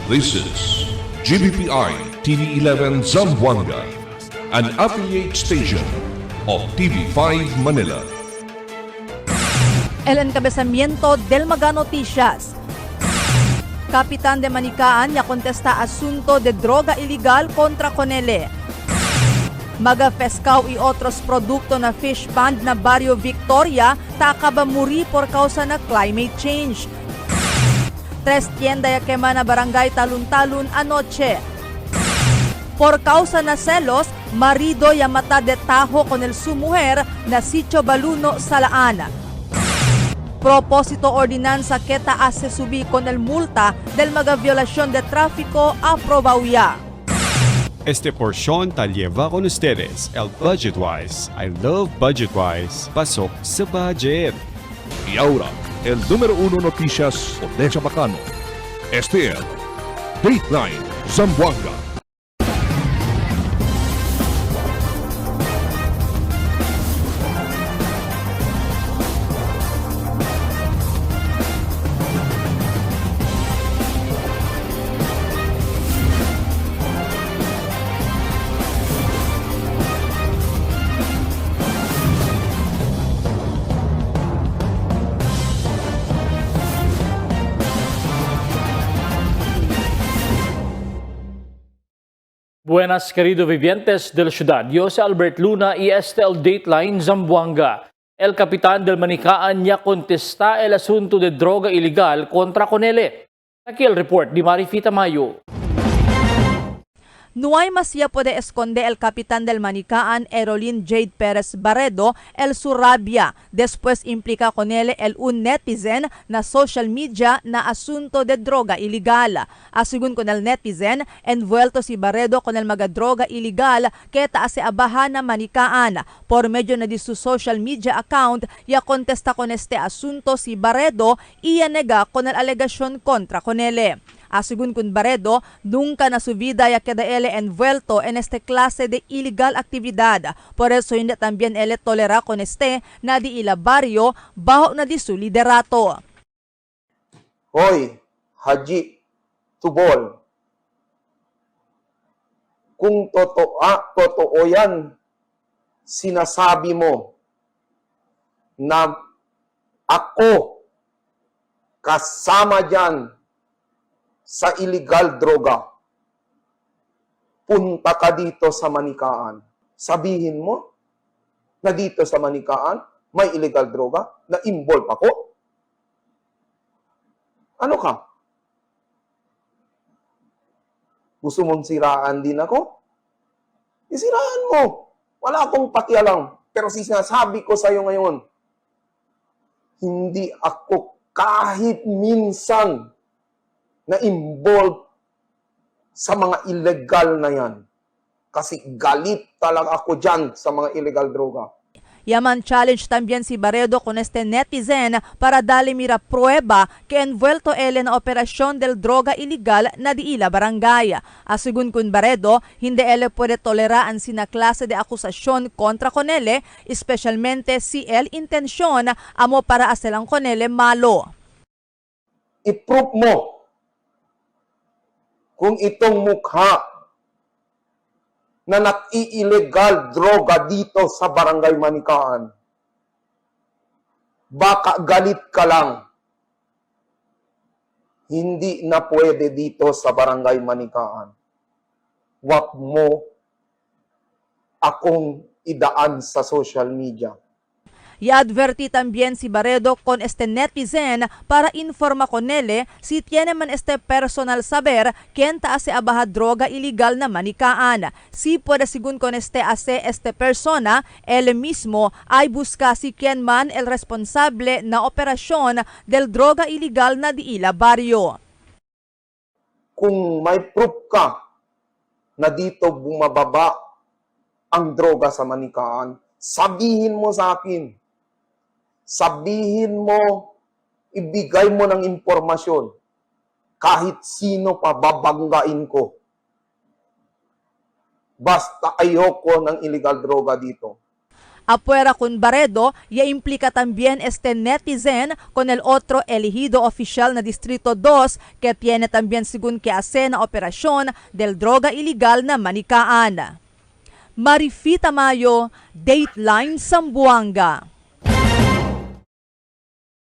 This is GBPI TV11 Zamboanga, an affiliate station of TV5 Manila. El encabezamiento del Maga Noticias. Kapitan de Manicaan ya contesta asunto de droga ilegal contra Conele. Maga Pescao y otros producto na fish pond na Barrio Victoria takaba muri por causa na climate change. 3 tienda ya quema na barangay Talun-Talun anoche. Por causa na celos, marido ya mata de tajo con el su mujer na Sitio Baluno, Salaan. Propósito ordinanza que taas se subí con el multa del maga violación de tráfico aprobado ya. Este porción tal lleva con ustedes el Budgetwise. I love Budgetwise. Pasok sa budget. Y ahora, el número 1 noticias de Chabacano. Este es Dateline Zamboanga. Buenas queridos vivientes de la ciudad. Yo soy Albert Luna y este es el Dateline Zamboanga. El capitán del Manicaan ya contesta el asunto de droga ilegal contra Conele. Aquí el report de Marifita Mayo. No hay más ya puede esconder el capitán del Manicaan, Erolyn Jade Perez Barredo, el su rabia. Después implica con él el un netizen na social media na asunto de droga ilegal. Asigun con el netizen, envuelto si Barredo con el mga droga ilegal que taas se abahan na Manicaan. Por medio na di su social media account, ya contesta con este asunto si Barredo y ya nega con el alegasyon kontra con él. Asigun kun Barredo, nunca na su vida ya queda él envuelto en este clase de ilegal actividad. Por eso hindi también él tolera con este na di ila barrio bajo na di su liderato. Hoy, Haji Tubol, kung totoo yan, sinasabi mo na ako kasama dyan sa illegal droga, punta ka dito sa Manicaan. Sabihin mo na dito sa Manicaan may illegal droga, na involve ako. Ano ka? Gusto mong siraan din ako? Isiraan mo. Wala akong pakialam. Pero sinasabi ko sa iyo ngayon, hindi ako kahit minsan na involved sa mga illegal na yan. Kasi galit talaga ako dyan sa mga illegal droga. Yaman challenge también si Barredo con este netizen para darle mira prueba que envuelto él en operasyon del droga ilegal na di ila barangay. Asigun kun Barredo, hindi él puede toleraan sina klase de akusasyon kontra con él, especialmente si él intensyon amo para aselang con él malo. I-prove mo kung itong mukha na nag-i-illegal droga dito sa Barangay Manicaan. Baka galit ka lang. Hindi na pwede dito sa Barangay Manicaan. Wag mo akong idaan sa social media. Y-advertí también si Barredo con este netizen para informa con él si tiene man este personal saber quién ta hace abaja droga ilegal na Manicaan. Si puede según con este hace este persona, él mismo ay busca si quién man el responsable na operasyon del droga ilegal na di ila barrio. Kung may proof ka na dito bumababa ang droga sa Manicaan, sabihin mo sa akin. Sabihin mo, ibigay mo ng impormasyon. Kahit sino pa babanggain ko. Basta ayoko ng illegal droga dito. Afuera con Barredo, ya implica también este netizen con el otro elegido oficial na Distrito 2 que tiene también según que hace na operasyon del droga ilegal na Manikaan. Marifita Mayo, Dateline Zamboanga.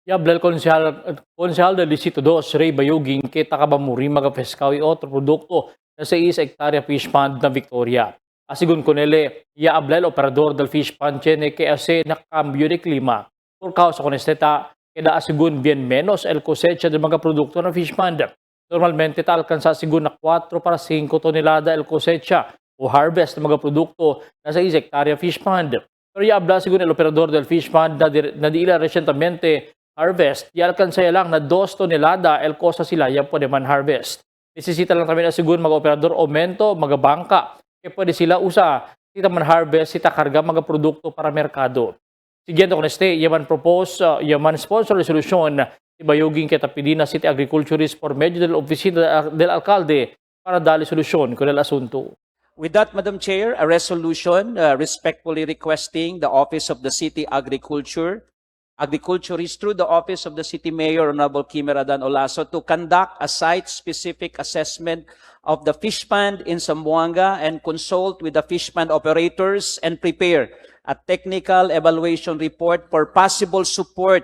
Yablel Konsehal del Distrito 2, Ray Bayuging, kita kabamuri mga peskaw y otro produkto na sa 6 hektarya fish pond na Victoria. Asigun konele, yaablel operador del fish pond chene que ase nakambyo de klima. Por causa con esteta, queda asigun bien menos el cosecha del mga produkto ng fish pond. Normalmente ta alcanza asigun na 4 para 5 tonelada el cosecha o harvest ng mga produkto na sa 6 hektarya fish pond. Pero yaabla asigun el operador del fish pond na di ila recientemente harvest, y alcanza lang na 2 tonelada el cosa sila ya pwede man harvest. Necesita lang kami na siguro mga operador aumento, mga bangka, kaya pwede sila usa, sita man harvest, sita karga mga produkto para merkado. Siguiendo con este, yaman propose, yaman sponsor resolution, si Bayuging Ketapidina City Agriculturist por medio del Oficina del Alcalde para darle solusyon con el asunto. With that, Madam Chair, a resolution respectfully requesting the Office of the City Agriculturist through the Office of the City Mayor, Honorable Kimi Radan Olaso, to conduct a site-specific assessment of the fish pond in Zamboanga and consult with the fish pond operators and prepare a technical evaluation report for possible support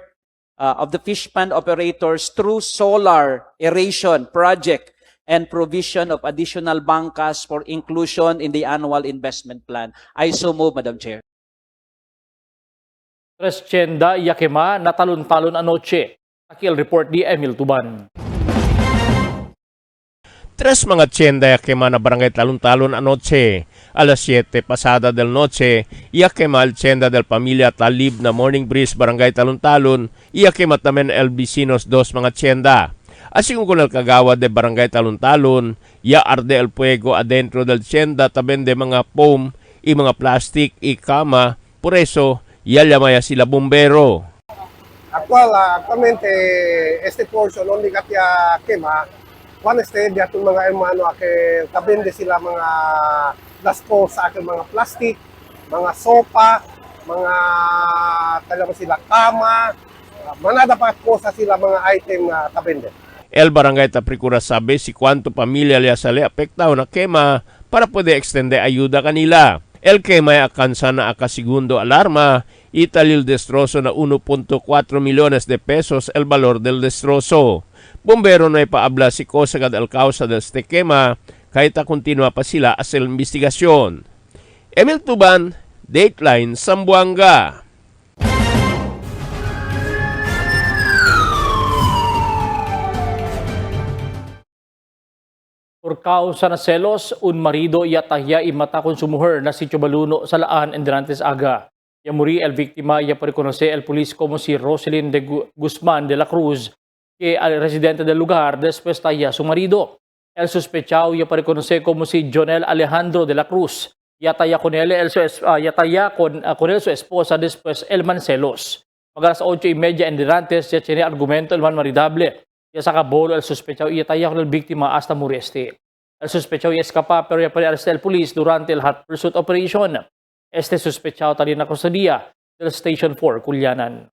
of the fish pond operators through solar aeration project and provision of additional bangkas for inclusion in the annual investment plan. I so move, Madam Chair. Trescienda Yakima na talon-talon anoche. Akil report di Emil Tuban. Tres mga tienda Yakima na barangay talon-talon anoche. Alas 7 pasada del noche, Yakima al tienda del Pamilya Talib na Morning Breeze barangay talon-talon, Yakima tamen el Vecinos 2 mga tienda. Así con el kagawad de barangay talon-talon, ya arde el fuego adentro del tienda taben de mga foam, y mga plastic, y kama, por eso, yallamaya sila bombero. Actualmente, este portion, only katya kema, one stage atong mga hermano, kabende sila mga dasko sa aking mga plastic, mga sopa, mga talaga sila kama, manada pa po sa sila mga item na kabende. El barangay Tapricura sabi si cuánto pamilya liya sali apektado na kema para puede extende ayuda kanila. El quema alcanza na segundo alarma y talil destrozo na 1.4 millones de pesos el valor del destrozo. Bombero na ipaabla si Kosagad al causa de este quema kahit continua pa sila as el investigasyon. Emil Tuban, Dateline Zamboanga. Por causa na selos, un marido yatahya imata con su mujer na si Chobaluno sa Laan Endrantes Aga. Ya muri el víctima ya reconoce el polis como si Roselyn de Guzman de la Cruz, que al residente del lugar después taya su marido. El sospechado ya reconoce como si Jonel Alejandro de la Cruz. Yataya con él su esposa después el mancelos. Magalas 8:30 Endrantes ya tiene argumento el man maridable. Ya sa kabolo el sospechado yataya con el víctima hasta mureste. El sospechado ya escapa pero ya puede arrestar el polis durante el hot pursuit operation. Este sospechado talina na kustodia del Station 4, Culianan.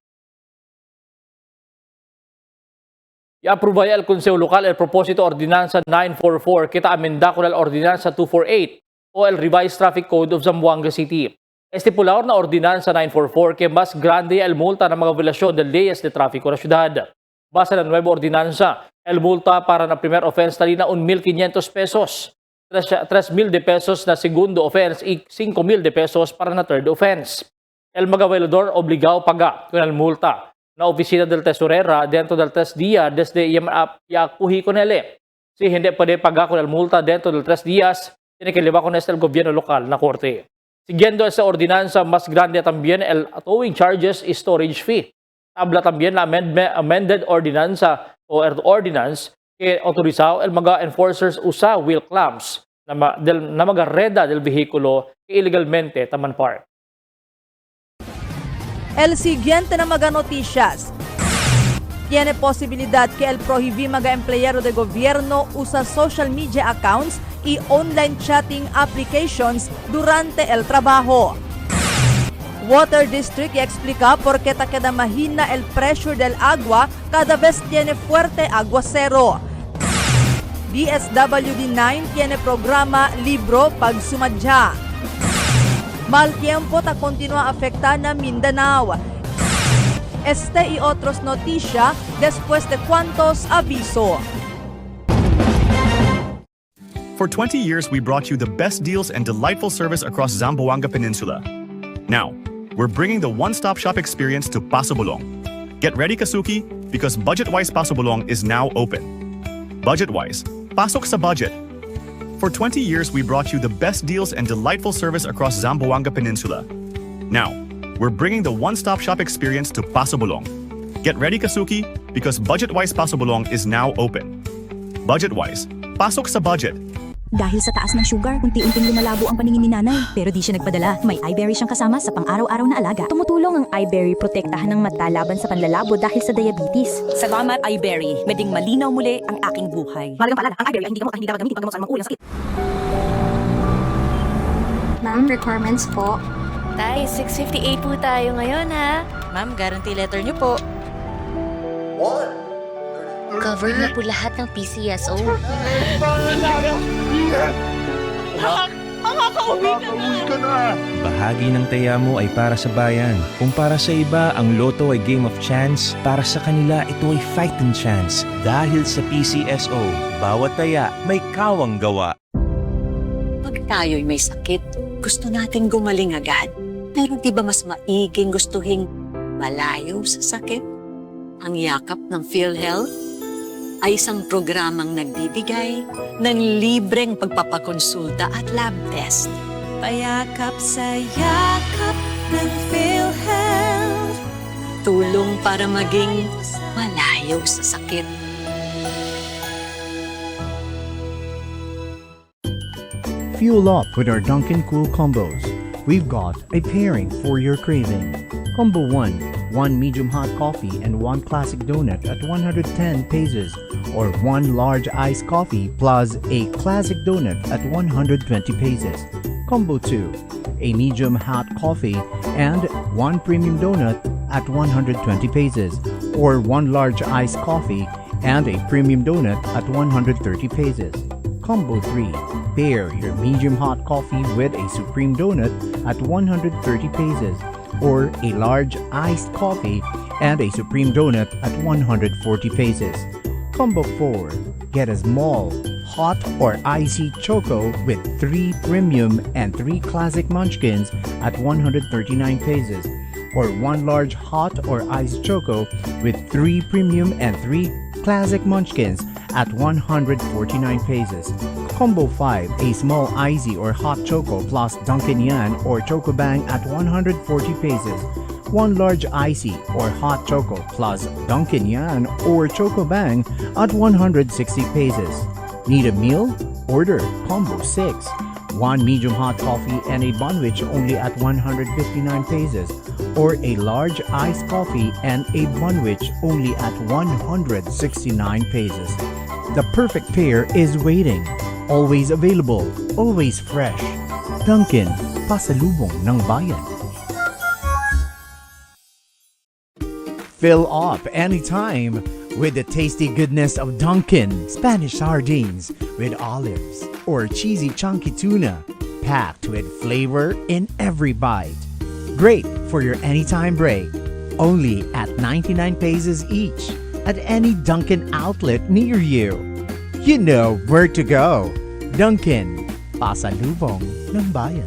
I-aprobaya el Consejo Local el propósito Ordinanza 944 kita amenda con el Ordinanza 248 o el Revised Traffic Code of Zamboanga City. Estipulado na Ordinanza 944 que mas grande el multa ng mga violasyon del leyes de tráfico na syudad. Base ng nueva ordinanza, el multa para na primer offense talina 1,500 pesos, 3,000 de pesos na segundo offense y 5,000 de pesos para na third offense. El mga violador obligado paga con el multa na opisina del tesorera dentro del 3 días desde iakuhi con ele. Si hindi pwede paga con el multa dentro del 3 días, tiene que llevar con este el gobierno local na korte. Siguiendo esa ordinanza, más grande también el towing charges y storage fee. Habla también la amended ordinanza o ordinance que autorizado el mga enforcers usa wheel clamps na mga reda del vehículo que ilegalmente taman park. El siguiente na mga noticias. Tiene posibilidad que el prohibí mga empleyero de gobierno usa social media accounts y online chatting applications durante el trabajo. Water District explica por qué ta queda mahina el pressure del agua cada vez tiene fuerte aguacero. DSWD9 tiene programa Libro Pag Sumadya. Mal tiempo ta continúa afectada Mindanao. Este y otros noticia después de cuantos aviso. For 20 years, we brought you the best deals and delightful service across Zamboanga Peninsula. Now, we're bringing the one-stop shop experience to Paso Bulong. Get ready, Kasuki, because Budget-Wise Paso Bulong is now open. Budget-Wise, pasok sa budget. For 20 years, we brought you the best deals and delightful service across Zamboanga Peninsula. Now, we're bringing the one-stop shop experience to Paso Bulong. Get ready, Kasuki, because Budget-Wise Paso Bulong is now open. Budget-Wise, pasok sa budget. Dahil sa taas ng sugar, unti-unting lumalabo ang paningin ni nanay. Pero di siya nagpadala. May iBerry siyang kasama sa pang-araw-araw na alaga. Tumutulong ang iBerry protektahan ng mata laban sa panlalabo dahil sa diabetes. Salamat iBerry. Meding malinaw muli ang aking buhay. Malagang paalala, ang iBerry ay hindi gamot at hindi dapat gamitin pag gamot sa anumang uri ng sakit. Ma'am, requirements po. Tay, 658 po tayo ngayon ha. Ma'am, guarantee letter niyo po. Covered na po lahat ng PCSO. Bahagi ng taya mo ay para sa bayan. Kung para sa iba, ang loto ay game of chance, para sa kanila ito ay fighting chance. Dahil sa PCSO, bawat taya may kawang gawa. Pag tayo'y may sakit, gusto natin gumaling agad. Pero di ba mas maiging gustuhin malayo sa sakit? Ang yakap ng PhilHealth ay isang programang nagbibigay ng libreng pagpapakonsulta at lab test. Payakap sa yakap ng PhilHealth. Tulong para maging malayo sa sakit. Fuel up with our Dunkin' Cool combos. We've got a pairing for your craving. Combo 1, 1 medium hot coffee and 1 classic donut at 110 pesos, or 1 large iced coffee plus a classic donut at 120 pesos. Combo 2, a medium hot coffee and 1 premium donut at 120 pesos, or 1 large iced coffee and a premium donut at 130 pesos. Combo 3, pair your medium hot coffee with a supreme donut at 130 pesos, or a large iced coffee and a supreme donut at 140 pesos. Combo 4, get a small, hot or icy choco with 3 premium and 3 classic munchkins at 139 pesos, or 1 large hot or iced choco with 3 premium and 3 classic munchkins at 149 pesos. Combo 5, a small icy or hot choco plus Dunkin' Yan or Choco Bang at 140 pesos. 1 large icy or hot choco plus Dunkin' Yan or Choco Bang at 160 pesos. Need a meal? Order Combo 6. 1 medium hot coffee and a bunwich only at 159 pesos, or a large iced coffee and a bunwich only at 169 pesos. The perfect pair is waiting. Always available, always fresh. Dunkin', pasalubong ng bayan. Fill up anytime with the tasty goodness of Dunkin' Spanish sardines with olives or cheesy chunky tuna, packed with flavor in every bite. Great for your anytime break. Only at 99 pesos each at any Dunkin' outlet near you. You know where to go. Dunkin', pasalubong ng bayan.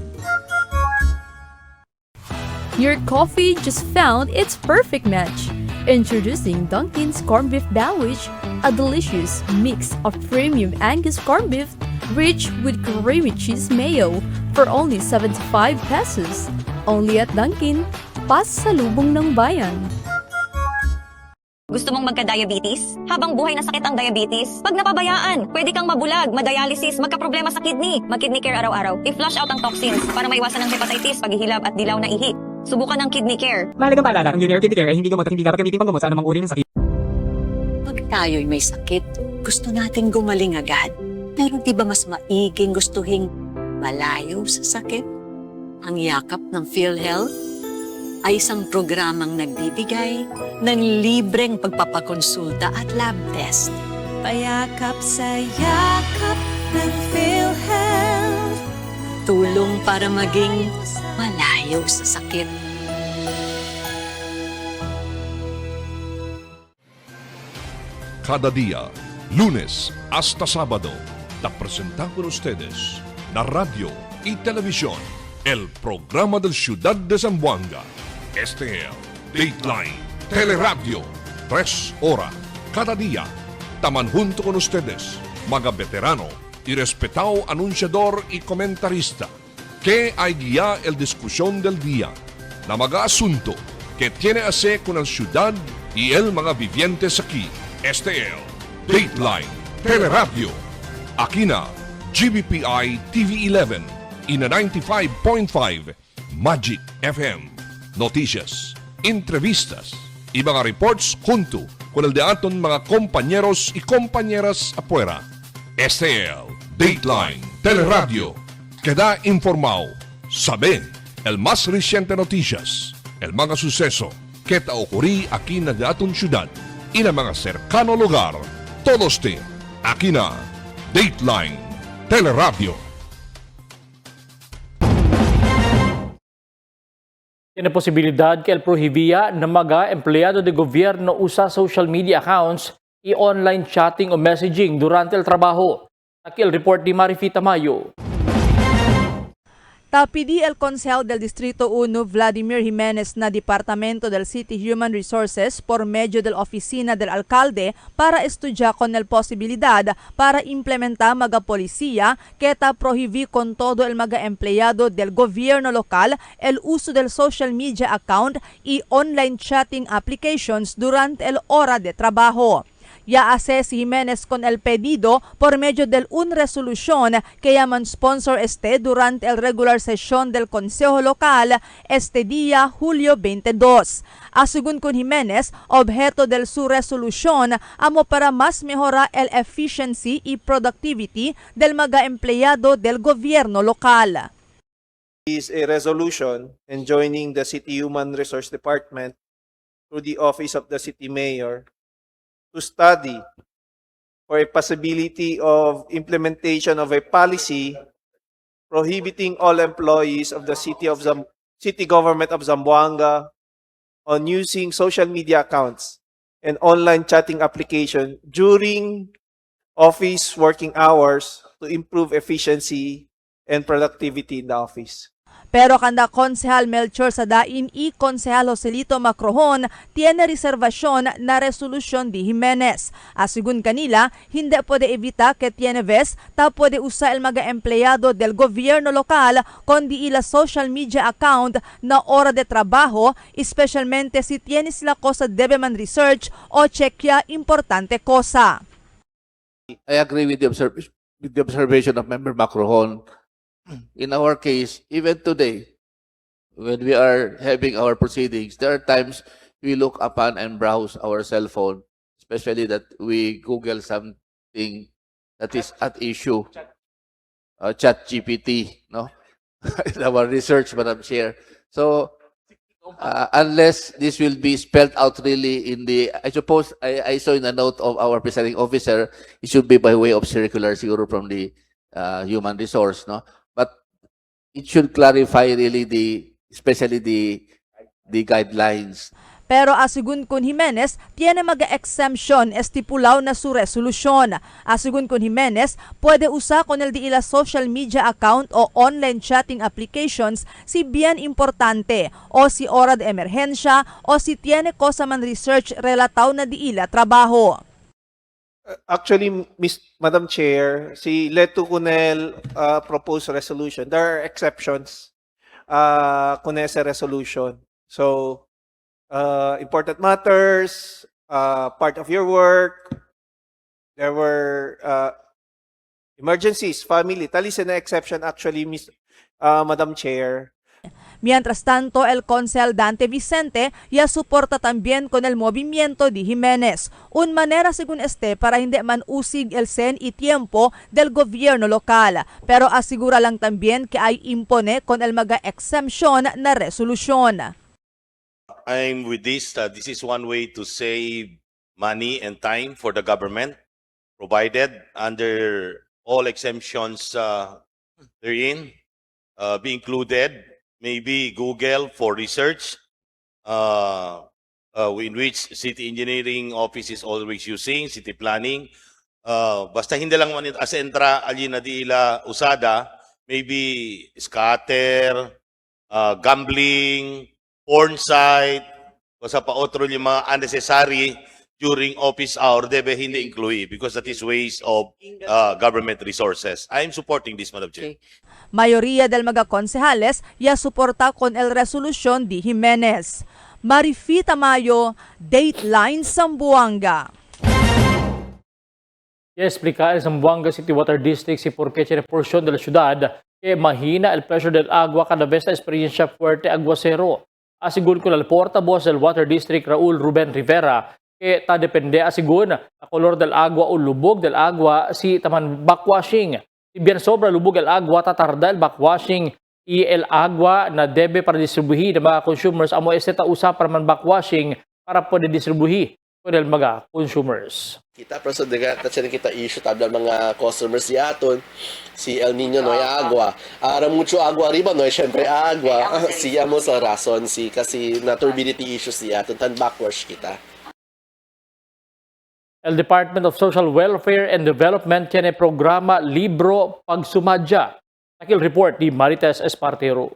Your coffee just found its perfect match. Introducing Dunkin's Corned Beef Sandwich, a delicious mix of premium Angus corned beef rich with creamy cheese mayo for only 75 pesos. Only at Dunkin', pasalubong ng bayan. Gusto mong magka-diabetes? Habang buhay na sakit ang diabetes, pag napabayaan, pwede kang mabulag, madialysis, magka-problema sa kidney. Mag-kidney care araw-araw. I-flush out ang toxins para maiwasan ang hepatitis, paghihilab at dilaw na ihi. Subukan ang kidney care. Mahalagang paalala, ang Junior Kidney Care ay hindi gamot at hindi dapat gamitin panggamot sa anumang uri ng sakit. Pag tayo'y may sakit, gusto natin gumaling agad. Pero di ba mas maiging gustuhin malayo sa sakit? Ang yakap ng PhilHealth ay isang programang nagbibigay ng libreng pagpapakonsulta at lab test. Payakap sa yakap ng PhilHealth. Tulong para maging malayo sa sakit. Cada día, lunes hasta sábado, te presentamos con ustedes la radio y televisión, el programa del Ciudad de Zamboanga. Este es Dateline Teleradio, 3 horas cada día. Taman junto con ustedes, mga veterano y respetado anunciador y comentarista, que hay guía el discusión del día, na mga asunto que tiene a hacer con la ciudad y el mga vivientes aquí. Este es Dateline Teleradio. Aquí na GBPI TV11 y na 95.5 Magic FM. Noticias, entrevistas y mga reports junto con el de aton mga compañeros y compañeras afuera. Este es Dateline Teleradio. Queda informado, sabe el más reciente noticias, el mga suceso que te ocurrí aquí na de aton ciudad y na mga cercano lugar. Todos te aquí na Dateline Teleradio. Tiene posibilidad que el prohibía na mga empleyado de gobierno usa social media accounts y online chatting o messaging durante el trabajo. Aquí el report ni Marifita Mayo. Tapidi el Consejero del Distrito 1 Vladimir Jimenez na Departamento del City Human Resources por medio del Oficina del Alcalde para estudiar con el posibilidad para implementar mga policía que ta prohibí con todo el mga empleado del gobierno local el uso del social media account y online chatting applications durante el hora de trabajo. Ya hace si Jimenez con el pedido por medio de una resolución que llaman sponsor durante el regular sesión del Consejo Local este día, Julio 22. Según con Jimenez, objeto de su resolución amo para más mejorar el efficiency y productivity del mga empleado del gobierno local. Is a resolution enjoining the City Human Resource Department through the Office of the City Mayor to study for a possibility of implementation of a policy prohibiting all employees of the city government of Zamboanga on using social media accounts and online chatting application during office working hours to improve efficiency and productivity in the office. Pero kanda Konsehal Melchor Sadain y Konsehal Joselito Macrohon tiene reservasyon na resolusyon di Jimenez. Asigun kanila, hindi pwede evita que tiene vez ta pwede usa el mga empleyado del gobierno lokal kundi ila social media account na hora de trabajo, especialmente si tiene sila cosa debe man research o checkya importante cosa. I agree with the observation of Member Macrohon. In our case, even today, when we are having our proceedings, there are times we look upon and browse our cell phone, especially that we Google something that is at issue, Chat GPT, no? In our research, Madam Chair. So, unless this will be spelled out really in the, I suppose, I saw in a note of our presiding officer, it should be by way of circular, siguro from the human resource, no? But it should clarify really especially the guidelines. Pero asigun kun Jimenez, tiene mga-exemption estipulaw na su resolusyon. Asigun kun Jimenez, pwede usa con el di ila social media account o online chatting applications si bien importante o si hora de emerhensya o si tiene cosa man research relataw na di ila trabaho. Actually, Madam Chair, si Leto Cunel proposed resolution. There are exceptions kung sa resolution. So, important matters, part of your work, there were emergencies, family. Talis na exception actually, Madam Chair. Mientras tanto, el Consel Dante Vicente ya suporta también con el movimiento de Jimenez. Un manera según para hindi man usig el sen y tiempo del gobierno local. Pero asigura lang también que hay impone con el mga exemption na resolusyon. I'm with this. This is one way to save money and time for the government, provided under all exemptions therein be included, maybe Google for research, in which city engineering office is always using, city planning. Basta hindi lang man as entra alina di ila usada, maybe scatter, gambling, porn site, basta pa otro yung mga unnecessary during office hour, debe hindi include because that is waste of government resources. I am supporting this, Madam Chair. Mayoría del mga konsehales ya suporta con el resolution di Jimenez. Marifita Mayo, Dateline Zamboanga. Explicar en Zamboanga City Water District si por qué tiene porción de la ciudad que mahina el pressure del agua cada vez la experiencia fuerte aguacero. Asigun ko el portavoz del Water District Raul Ruben Rivera que ta depende asigun a color del agua o lubog del agua si taman backwashing. Si bien sobra lubog el agua tatarda el backwashing y el agua na debe para distribuir ng mga consumers amo ta usa para man backwashing para pwede distribuir con el mga consumers. Kita pero sa kita issue tabla mga customers yaton si El Nino no hay agua. Ara mucho agua arriba no hay syempre agua. Siya mo sa rason si kasi na turbidity issues yaton tan backwash kita. El Department of Social Welfare and Development tiene programa Libro Pagsumadya. Takil report ni Marites Espartero.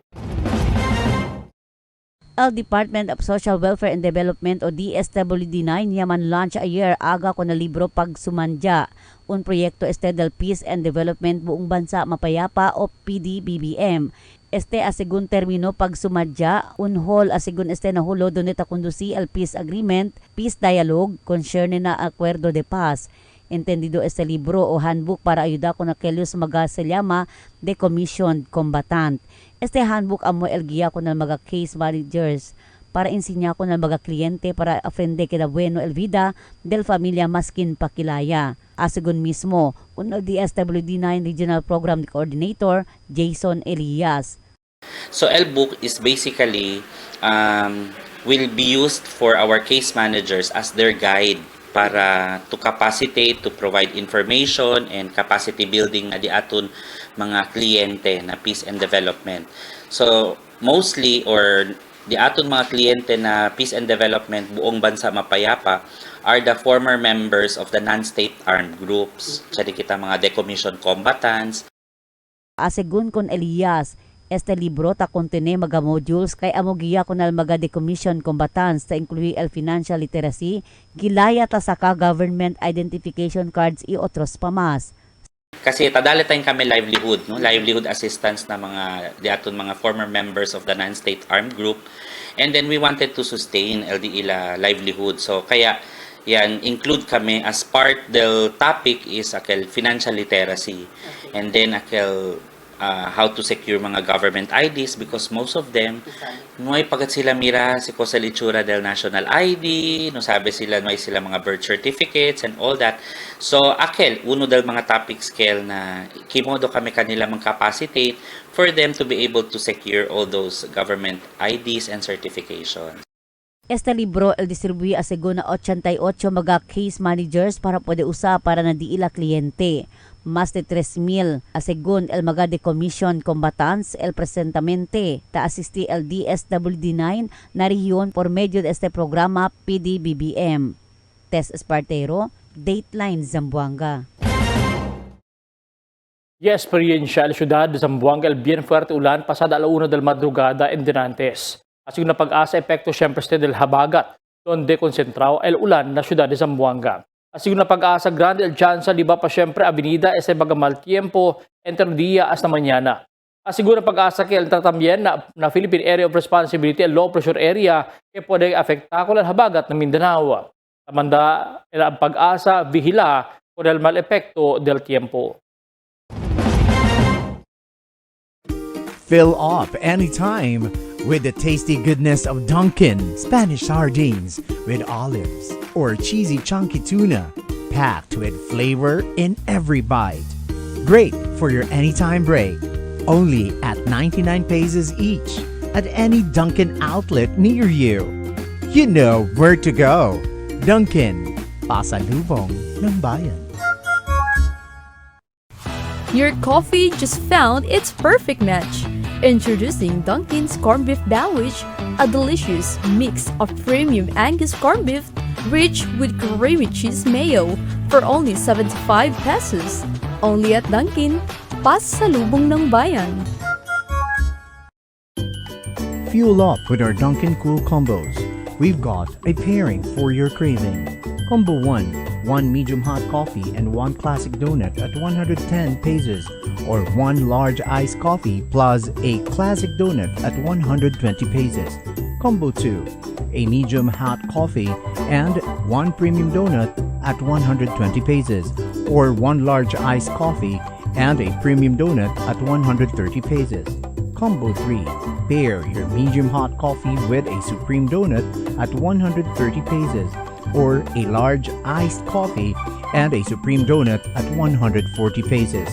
El Department of Social Welfare and Development o DSWD9 yaman launch a year aga ko na libro Pagsumandya, un proyekto del Peace and Development buong bansa mapayapa o PDBBM. Asigun termino Pagsumadya, un hol asigun na hulo doneta kundusi el Peace Agreement, Peace Dialogue, concerne na Acuerdo de Paz. Entendido libro o handbook para ayuda ko na kelyos magasalyama de Commission Combatant. Handbook amo el guía ko na mga case managers para insinya ko na mga kliyente para aprende que bueno el vida del familia maskin pakilaya. Asigun mismo, uno DSWD9 Regional Program Coordinator Jason Elias. So L-book is basically will be used for our case managers as their guide para to capacitate, to provide information and capacity building na di aton mga kliyente na peace and development. So mostly or di aton mga kliyente na peace and development buong bansa mapayapa are the former members of the non-state armed groups. Jadi kita mga decommissioned combatants. Asigun kon Elias, libro ta kontene mga modules kay amo giya kunal mga decommission combatants ta include el financial literacy, gilaya ta saka government identification cards y otros pa mas. Kasi tadali tayong kami livelihood, no? Livelihood assistance na mga diaton mga former members of the non-state armed group, and then we wanted to sustain LDI livelihood. So kaya yan include kami as part del topic is akel financial literacy, and then akel how to secure mga government IDs because most of them may pagat sila mira si Kosal Itsura del National ID, no sabi sila may sila mga birth certificates and all that. So akel uno del mga topic scale na kimodo kami kanila mag-capacitate for them to be able to secure all those government IDs and certifications. Libro el distribuye asigun na 88 mga case managers para pwede usa para na diila kliyente. Mas de 3,000 asigun el mga decommission combatants el presentamente ta asisti el DSWD9 na rehiyon por medio de este programa PDBBM. Tess Espartero, Dateline Zamboanga. Yes, experiencia el ciudad de Zamboanga el bien fuerte ulan pasada a la 1 del madrugada en Dinantes. Así na pag-asa epekto siyempre del habagat donde concentrado el ulan na ciudad de Zamboanga. Así na pag-asa grande el chance di ba pa siyempre avenida ese bagamal tiempo entre día hasta mañana. Así na pag-asa que el también na Philippine Area of Responsibility el low pressure area que puede afektar ko el habagat ng Mindanao. Tamanda ang pag-asa vigila con el mal epekto del tiempo. Fill up anytime with the tasty goodness of Dunkin' Spanish sardines with olives or cheesy chunky tuna packed with flavor in every bite. Great for your anytime break. Only at 99 pesos each at any Dunkin' outlet near you. You know where to go. Dunkin', pasalubong ng bayan. Your coffee just found its perfect match. Introducing Dunkin's Corned Beef Sandwich, a delicious mix of premium Angus corned beef rich with creamy cheese mayo for only 75 pesos. Only at Dunkin', pasalubong ng bayan. Fuel up with our Dunkin' Cool combos. We've got a pairing for your craving. Combo 1, 1 medium hot coffee and 1 classic donut at 110 pesos, or 1 large iced coffee plus a classic donut at 120 pesos. Combo 2, a medium hot coffee and 1 premium donut at 120 pesos, or 1 large iced coffee and a premium donut at 130 pesos. Combo 3, pair your medium hot coffee with a supreme donut at 130 pesos, or a large iced coffee and a supreme donut at 140 pesos.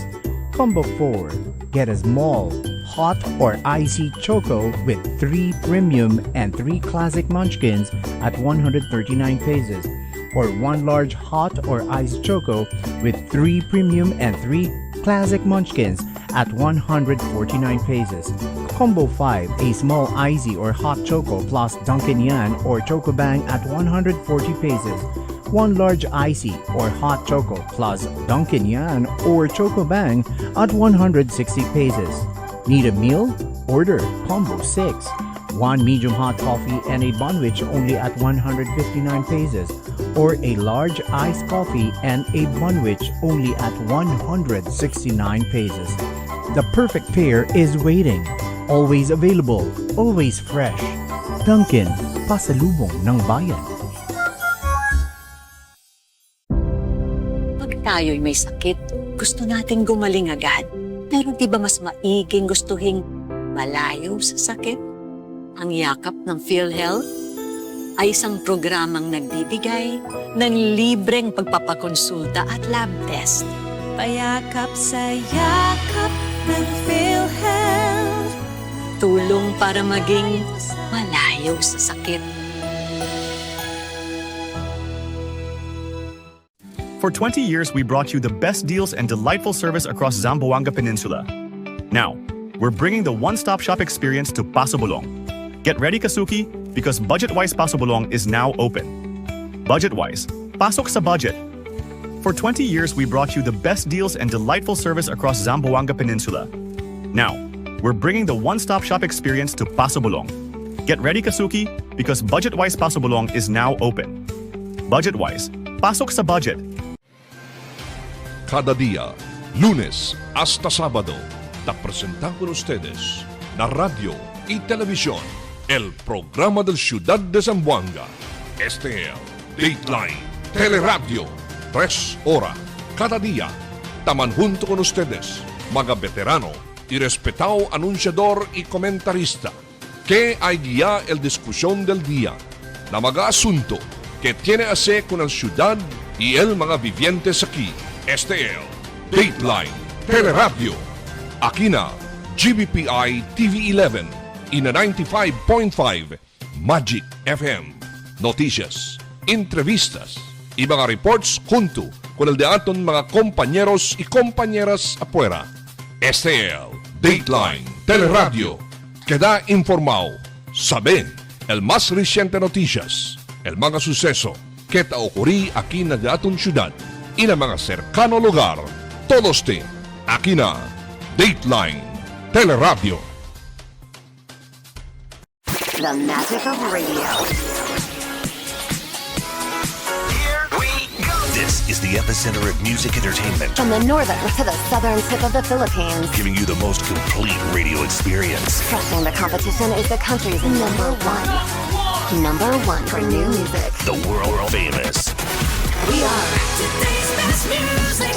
Combo 4, get a small, hot or icy choco with 3 premium and 3 classic munchkins at 139 pesos, or 1 large hot or iced choco with 3 premium and 3 classic munchkins at 149 pesos. Combo 5, a small icy or hot choco plus Dunkin' Yan or Choco Bang at 140 pesos. 1 large icy or hot choco plus Dunkin' Yan or Choco Bang at 160 pesos. Need a meal? Order Combo 6. 1 medium hot coffee and a bunwich only at 159 pesos, or a large iced coffee and a bunwich only at 169 pesos. The perfect pair is waiting. Always available, always fresh. Dunkin', pasalubong ng bayan. Pag tayo'y may sakit, gusto nating gumaling agad. Pero di ba mas maiging gustuhin malayo sa sakit? Ang yakap ng PhilHealth ay isang programang nagbibigay ng libreng pagpapakonsulta at lab test. Payakap sa yakap ng PhilHealth. Tulong para maging malayo sa sakit. For 20 years, we brought you the best deals and delightful service across Zamboanga Peninsula. Now, we're bringing the one-stop shop experience to Paso Bulong. Get ready, Kasuki, because Budget-Wise Paso Bulong is now open. Budget-Wise, pasok sa budget. For 20 years, we brought you the best deals and delightful service across Zamboanga Peninsula. Now, we're bringing the one-stop shop experience to Paso Bulong. Get ready, Kasuki, because Budget-Wise Paso Bulong is now open. Budget-Wise, pasok sa budget. Cada día, lunes hasta sábado, te presentamos con ustedes la radio y televisión, el programa del Ciudad de Zamboanga. Este es el Dateline Teleradio, 3 horas cada día. Taman junto con ustedes, mga veterano y respetado anunciador y comentarista, que hay guía el discusión del día, na mga asunto que tiene a ver con el ciudad y el mga vivientes aquí. Este es el Dateline Teleradio. Aquí na GBPI TV11 y na 95.5 Magic FM. Noticias, entrevistas y mga reports junto con el de aton mga compañeros y compañeras afuera. Este es el Dateline Teleradio. Queda informado, saben el más reciente noticias, el mga suceso que te ocurrí aquí na de aton ciudad y na mga cercano lugar. Todos te aquí na Dateline Teleradio. The magic of radio. This is the epicenter of music entertainment, From the northern to the southern tip of the Philippines. giving you the most complete radio experience. Crushing the competition is the country's number one. Number one for new music. The world famous We are today's best music.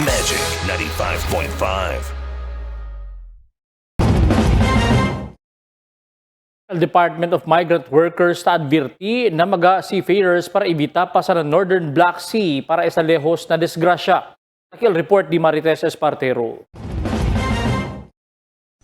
Magic 95.5. Department of Migrant Workers ta advirti na mga seafarers para ibita pa sa Northern Black Sea para sa lehos na disgrasya. Akil report di Marites Espartero.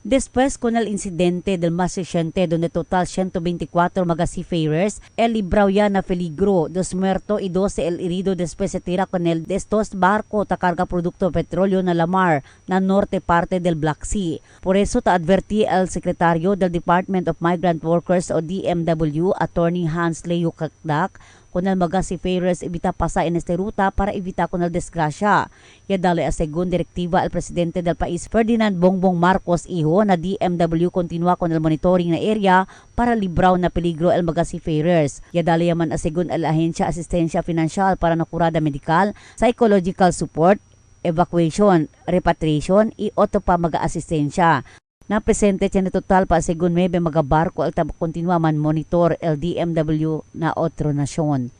Después con el incidente del más reciente donde total 124 mga seafarers el librao ya na peligro, 2 muerto y 12 el herido después se tira con el de estos barco ta carga producto petróleo na Lamar na norte parte del Black Sea. Por eso ta adverti el secretario del Department of Migrant Workers o DMW, Attorney Hans Leo Kakdak, con el mga seafarers evita pasa en este ruta para evita con el desgrasya. Ya dali a según direktiva el presidente del país Ferdinand Bongbong Marcos Iho na DMW continua con el monitoring na area para libraw na peligro el mga seafarers. Ya dali yaman a según el ahensya asistensya financial para nakurada medical, psychological support, evacuation, repatriation y otro pa mga asistensya. Na presente siya na total pa según may mga barko al tabak kontinua man monitor el DMW na otro nasyon.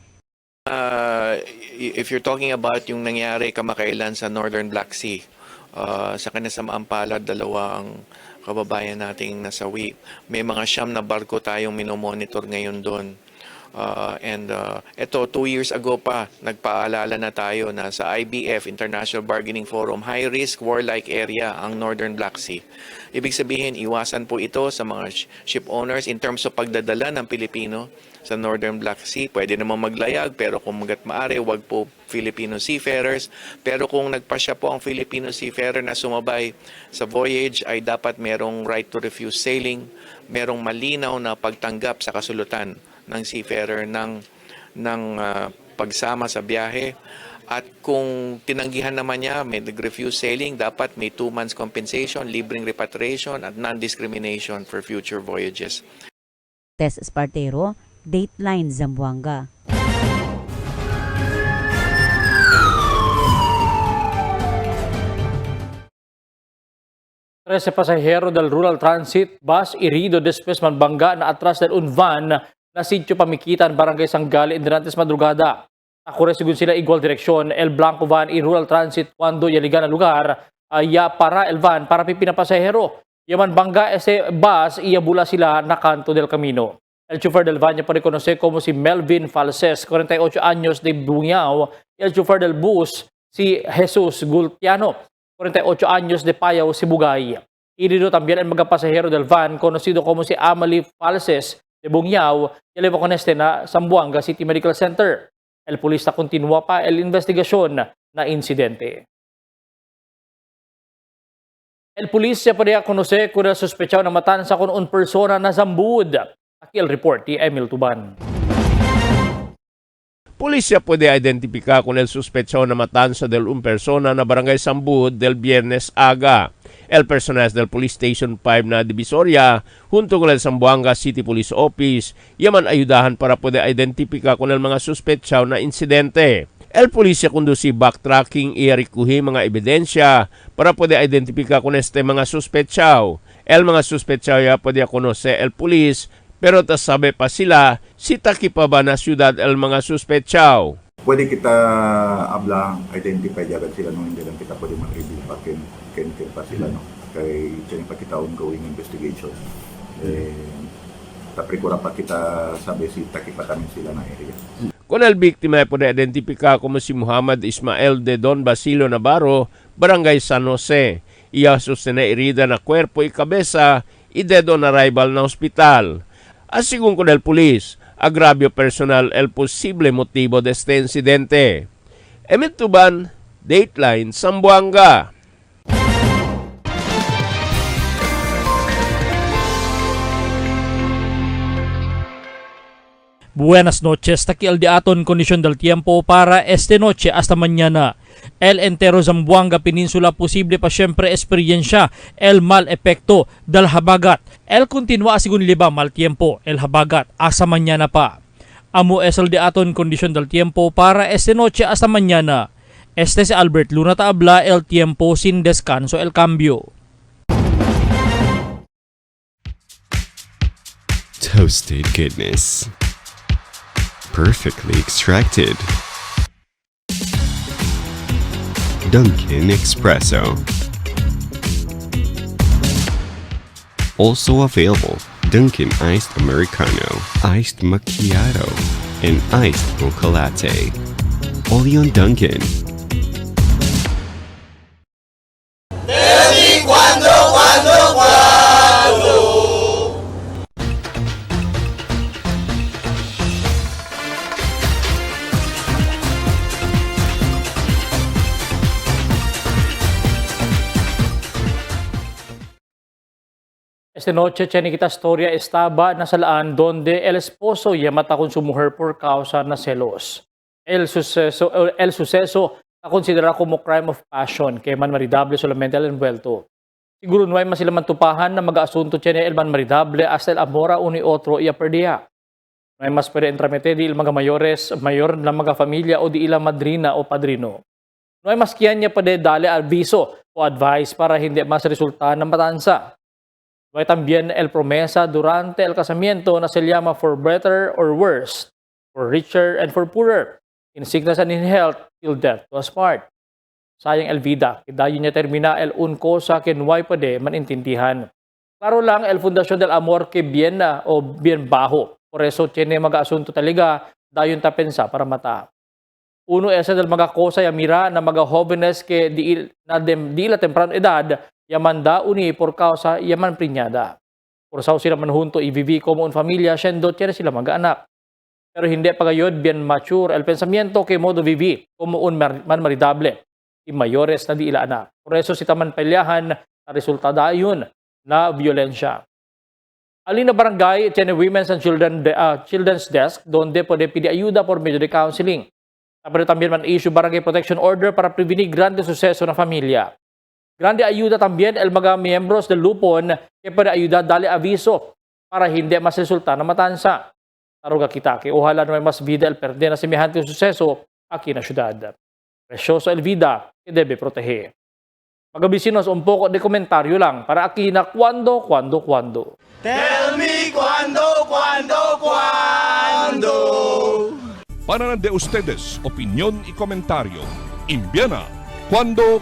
If you're talking about yung nangyari kamakailan sa Northern Black Sea, sa kanasamaang palad, 2 ang kababayan nating nasawi. May mga 9 na barko tayong minomonitor ngayon doon. Ito, 2 years ago pa, nagpaalala na tayo na sa IBF, International Bargaining Forum, high-risk warlike area ang Northern Black Sea. Ibig sabihin, iwasan po ito sa mga ship owners in terms of pagdadala ng Pilipino sa Northern Black Sea. Pwede naman maglayag, pero kung magat maaari, wag po Filipino seafarers. Pero kung nagpasya po ang Filipino seafarer na sumabay sa voyage, ay dapat merong right to refuse sailing, merong malinaw na pagtanggap sa kasulutan ng seafarer ng pagsama sa biyahe. At kung tinanggihan naman niya, may nag-refuse sailing, dapat may 2 months compensation, libreng repatriation at non-discrimination for future voyages. Tess Espartero, Dateline Zamboanga. Trece pasahero del Rural Transit Bus herido después man bangga na atras del un van na sitio Pamikitan, Barangay Sanggali, Indirantes Madrugada. Akure según sila igual direksyon, el Blanco van y Rural Transit cuando yaligan al lugar, ya para el van para pipina pasahero. Yaman bangga ese bus, iyabula sila na kanto del camino. El chofer del van ya pa reconoce como si Melvin Falses, 48 años de Bungiao, y el chofer del bus si Jesus Gultiano, 48 años de Payao, Sibugay. Herido también el mga pasahero del van, conocido como si Amalie Falses de Bungiao, y el evacuaste na Zamboanga City Medical Center. El pulis na continua pa el investigasyon na insidente. El pulis ya pa rin konose kung na suspechaw na matansa kung un persona na zambud. Aquí el report ni Emil Tuban. Polisya puede identificar con el sospechoso na matanza del un persona na barangay Sambud del Viernes aga. El personal del Police Station 5 na Divisoria junto con el Zamboanga City Police Office yaman ayudahan para puede identificar con el mga sospechaw na insidente. El polisya conduce backtracking y rekuhi mga ebidensya para puede identificar con este mga sospechaw. El mga sospechaw ya puede conocer el police pero tasabi pa sila si taki pa ba na syudad el mga sospechaw. Pwede kita identify agad sila nung hindi lang kita pwede mag-review pa pa sila no kay tiyan pa kita ongoing investigation tapos pa kita sabi si taki pa kami sila na area. Con el biktima puede identificar como si Muhammad Ismael de Don Basilio Navarro, Barangay San Jose. Iya sostene herida na cuerpo y cabeza y dedo na arrival na hospital. Asigun con el pulis, agravio personal el posible motivo de este incidente. Emil Tuban, Dateline Zamboanga. Buenas noches, taki el diaton kondisyon del tiempo para este noche hasta mañana. El entero Zamboanga Peninsula posible pa siyempre experiencia el mal epekto del habagat. El continua sigun liba mal tiempo el habagat hasta mañana pa. Amo es el diaton kondisyon del tiempo para este noche hasta mañana. Este si Albert Luna taabla el tiempo sin descanso el cambio. Toasted goodness. Perfectly extracted. Dunkin' Espresso. Also available, Dunkin' Iced Americano, Iced Macchiato, and Iced Mocha Latte. Only on Dunkin'. Cuando, Esta noche, tiene kita historia estaba nasalaan donde el esposo llamata con su mujer por causa na celos. El suceso na considera como crime of passion que man maridable solamente el envuelto. Siguro no hay mas sila mantupahan na mag-asunto tiene el man maridable hasta el amora uni otro y a perdia. No hay mas pwede entramete di il mga mayor na mga familia o di ila madrina o padrino. No hay mas kiyan niya pwede dale aviso o advice para hindi mas resulta ng matansa. No hay también el promesa durante el casamiento na se llama for better or worse, for richer and for poorer, in sickness and in health, till death do us part. Sayang el vida, dayo niya termina el un cosa que no hay pwede manintindihan. Klaro lang el fundasyon del amor que bien na o bien bajo. Por eso tiene mga asunto talaga dayon ta pensa para mata. Uno esa del mga cosa ya mira na mga jóvenes que di la temprano edad yamanda uni por causa yaman prinyada. Por sao sila manhunto ivivi como un familia siendo tiene sila mag-anak. Pero hindi pagayod bien mature el pensamiento que modo vivi como un man maridable. Y mayores na di ila anak. Por eso si taman pelyahan na resulta dayon na violensya. Alin na barangay tiene Women's and Children's Desk donde puede pedir ayuda por medio de counseling. Pero también man issue barangay protection order para prevenir grande suceso na familia. Grande ayuda también el mga miembros del lupon que puede ayudar dale aviso para hindi mas resulta na matansa. Taruga kita que ojalá no hay mas vida el perde na semejante suceso aquí na syudad. Precioso el vida que debe proteger. Mga bisinos, un poco de komentaryo lang para aquí na cuando. Tell me cuando. Para de ustedes, opinión y comentario. Envíana cuando.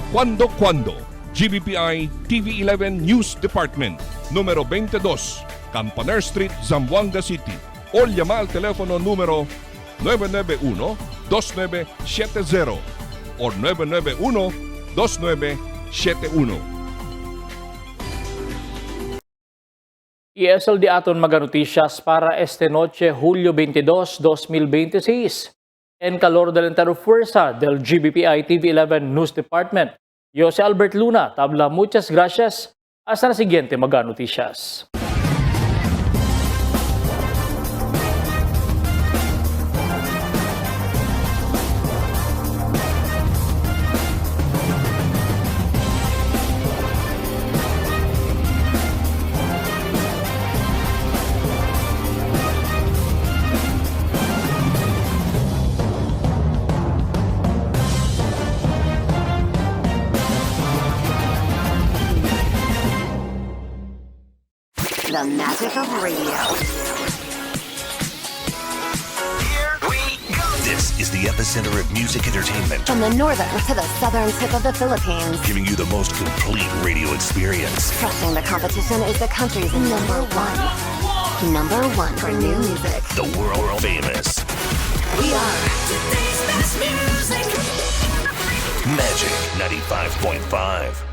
GBPI TV11 News Department, número 22, Campaner Street, Zamboanga City. O llama al teléfono número 991-2970 o 991-2971. Y es el de aton mga noticias para este noche, Julio 22, 2026. En calor del entero fuerza del GBPI TV11 News Department. Yo si Albert Luna, tabla muchas gracias. Hasta la siguiente mga noticias. The magic of radio. This is the epicenter of music entertainment, From the northern to the southern tip of the Philippines. giving you the most complete radio experience. Crushing the competition is the country's number one. Number one for new music. The world famous We are Magic 95.5.